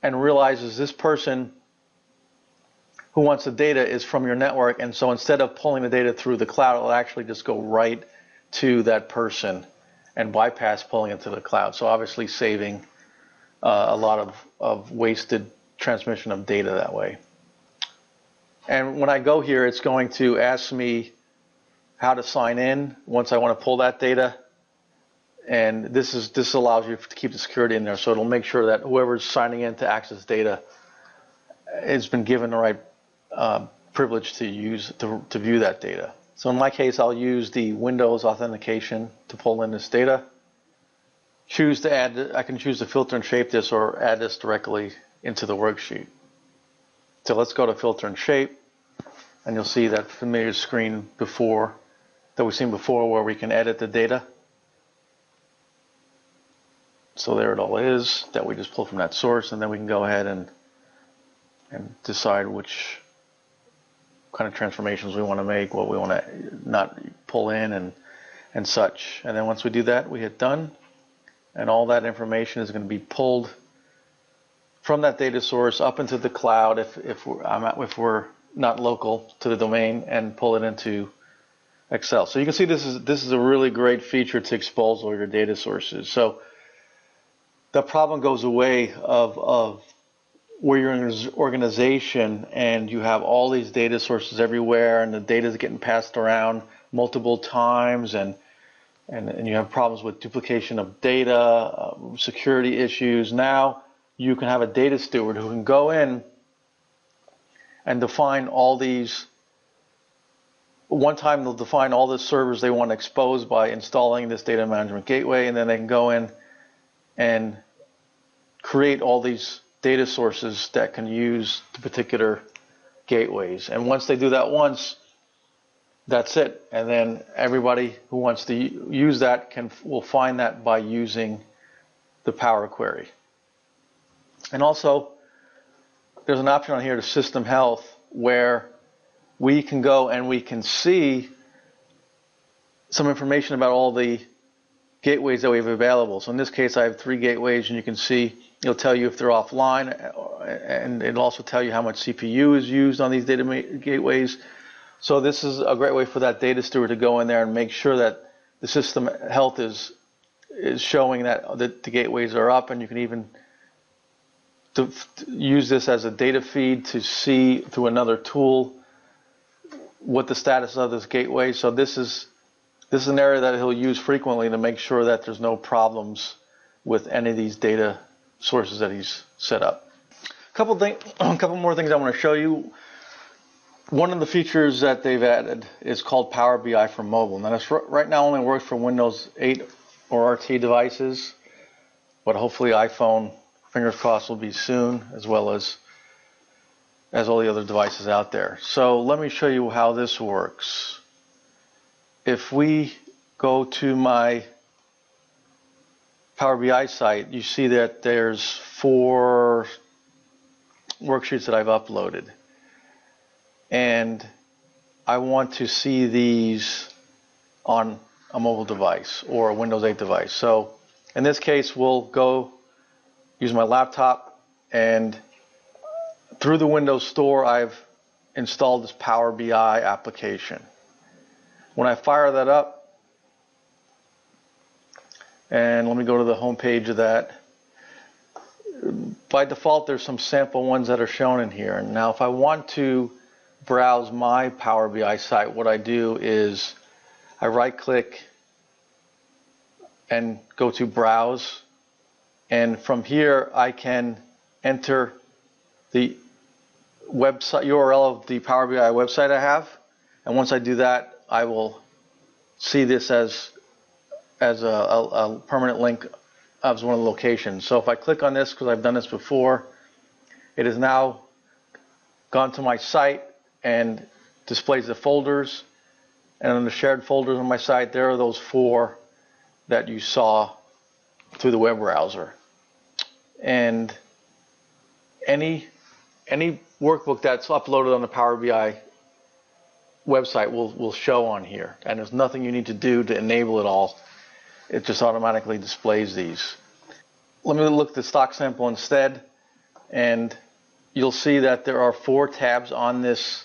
and realizes this person who wants the data is from your network, and so instead of pulling the data through the cloud, it'll actually just go right to that person and bypass pulling it to the cloud. So obviously saving a lot of wasted transmission of data that way. And when I go here, it's going to ask me how to sign in once I want to pull that data. And this allows you to keep the security in there, so it'll make sure that whoever's signing in to access data has been given the right privilege to view that data. So in my case, I'll use the Windows authentication to pull in this data. I can choose to filter and shape this or add this directly into the worksheet. So let's go to filter and shape, and you'll see that familiar screen that we've seen before where we can edit the data. So there it all is that we just pull from that source, and then we can go ahead and decide which kind of transformations we want to make, what we want to not pull in and such. And then once we do that, we hit done, and all that information is going to be pulled from that data source up into the cloud if we're not local to the domain, and pull it into Excel. So you can see this is a really great feature to expose all your data sources. So the problem goes away of where you're in an organization and you have all these data sources everywhere, and the data is getting passed around multiple times, and you have problems with duplication of data, security issues. Now you can have a data steward who can go in and define all these. One time they'll define all the servers they want to expose by installing this data management gateway, and then they can go in and create all these data sources that can use the particular gateways. And once they do that once, that's it. And then everybody who wants to use that will find that by using the Power Query. And also, there's an option on here to System Health where we can go and we can see some information about all the gateways that we have available. So in this case, I have 3 gateways, and you can see it'll tell you if they're offline, and it'll also tell you how much CPU is used on these data gateways. So this is a great way for that data steward to go in there and make sure that the system health is showing that the gateways are up, and you can even use this as a data feed to see through another tool what the status of this gateway. So this is an area that he'll use frequently to make sure that there's no problems with any of these data sources that he's set up. A couple more things I want to show you. One of the features that they've added is called Power BI for mobile. Now this right now only works for Windows 8 or RT devices, but hopefully iPhone, fingers crossed, will be soon, as well as all the other devices out there. So let me show you how this works. If we go to my Power BI site, you see that there's 4 worksheets that I've uploaded. And I want to see these on a mobile device or a Windows 8 device. So in this case, we'll go use my laptop, and through the Windows Store, I've installed this Power BI application. When I fire that up, and let me go to the home page of that, by default there's some sample ones that are shown in here. And now if I want to browse my Power BI site, what I do is I right click and go to browse, and from here I can enter the website URL of the Power BI website I have, and once I do that, I will see this as a permanent link of one of the locations. So if I click on this, because I've done this before, it has now gone to my site and displays the folders. And on the shared folders on my site, there are those 4 that you saw through the web browser. And any workbook that's uploaded on the Power BI website will show on here, and there's nothing you need to do to enable it all. It just automatically displays these. Let me look at the stock sample instead, and you'll see that there are 4 tabs on this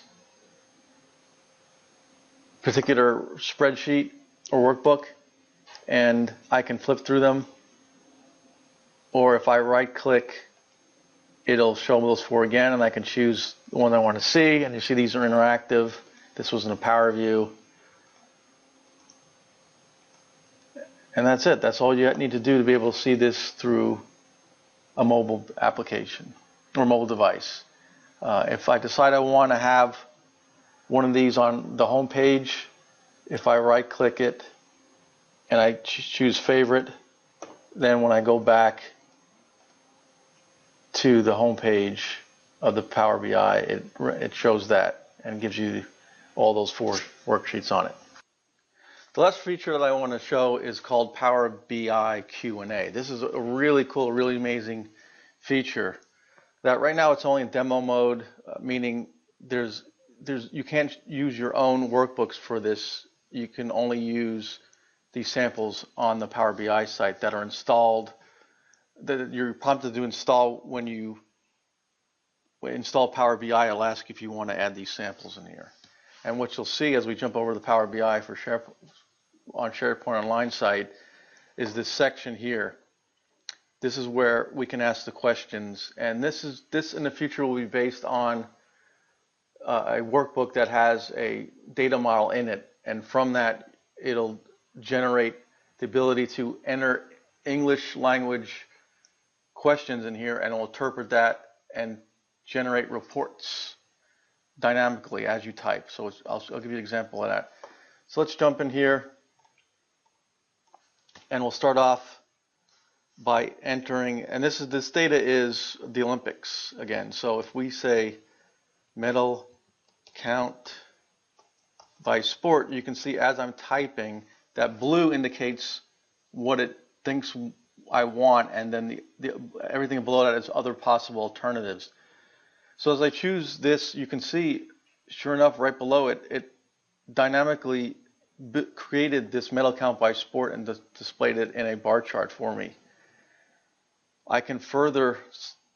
particular spreadsheet or workbook, and I can flip through them, or if I right click, it'll show me those 4 again, and I can choose the one I want to see. And you see these are interactive. This was in a Power View. And that's it. That's all you need to do to be able to see this through a mobile application or mobile device. If I decide I want to have one of these on the home page, if I right click it and I choose favorite, then when I go back to the home page of the Power BI, it shows that and gives you all those 4 worksheets on it. The last feature that I want to show is called Power BI Q&A. This is a really cool, really amazing feature that right now it's only in demo mode, meaning you can't use your own workbooks for this. You can only use these samples on the Power BI site that are installed, that you're prompted to install. When you install Power BI, it'll ask if you want to add these samples in here. And what you'll see as we jump over to the Power BI for SharePoint Online site is this section here. This is where we can ask the questions, and this in the future will be based on a workbook that has a data model in it, and from that it'll generate the ability to enter English language questions in here, and it'll interpret that and generate reports dynamically as you type. So I'll give you an example of that. So let's jump in here, and we'll start off by entering, and this data is the Olympics again. So if we say medal count by sport, you can see as I'm typing that blue indicates what it thinks I want, and then everything below that is other possible alternatives. So as I choose this, you can see, sure enough, right below it, it dynamically created this medal count by sport and displayed it in a bar chart for me. I can further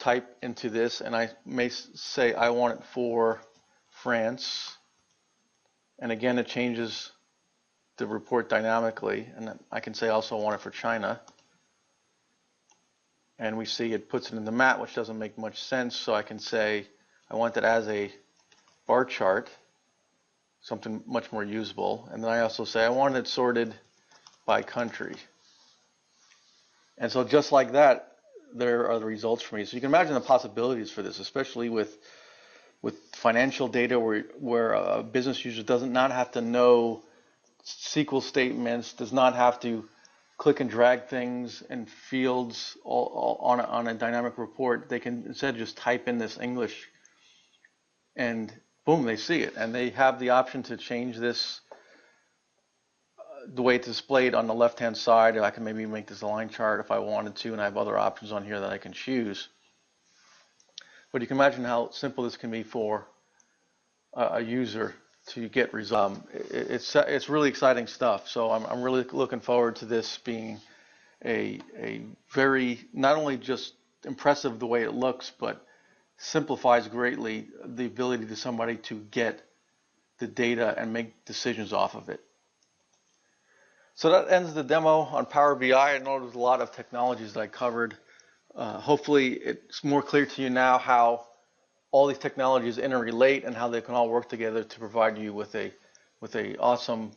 type into this, and I may say I want it for France, and again it changes the report dynamically, and I can say also I want it for China, and we see it puts it in the mat, which doesn't make much sense, so I can say I want it as a bar chart, something much more usable, and then I also say I want it sorted by country. And so just like that, there are the results for me. So you can imagine the possibilities for this, especially with financial data where a business user does not have to know SQL statements, does not have to click and drag things in fields all on a dynamic report. They can instead just type in this English and boom, they see it. And they have the option to change this the way it's displayed on the left-hand side. I can maybe make this a line chart if I wanted to, and I have other options on here that I can choose. But you can imagine how simple this can be for a user to get results. It's really exciting stuff. So I'm really looking forward to this being a very, not only just impressive the way it looks, but simplifies greatly the ability to somebody to get the data and make decisions off of it. So that ends the demo on Power BI. I know there's a lot of technologies that I covered. Hopefully it's more clear to you now how all these technologies interrelate and how they can all work together to provide you with a awesome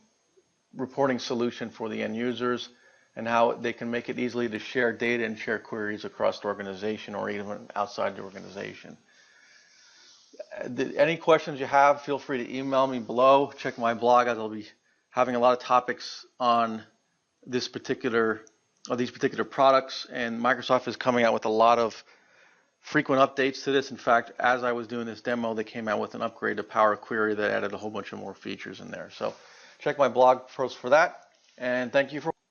reporting solution for the end users, and how they can make it easily to share data and share queries across the organization or even outside the organization. Any questions you have, feel free to email me below. Check my blog, as I'll be having a lot of topics on these particular products, and Microsoft is coming out with a lot of frequent updates to this. In fact, as I was doing this demo, they came out with an upgrade to Power Query that added a whole bunch of more features in there. So check my blog post for that, and thank you for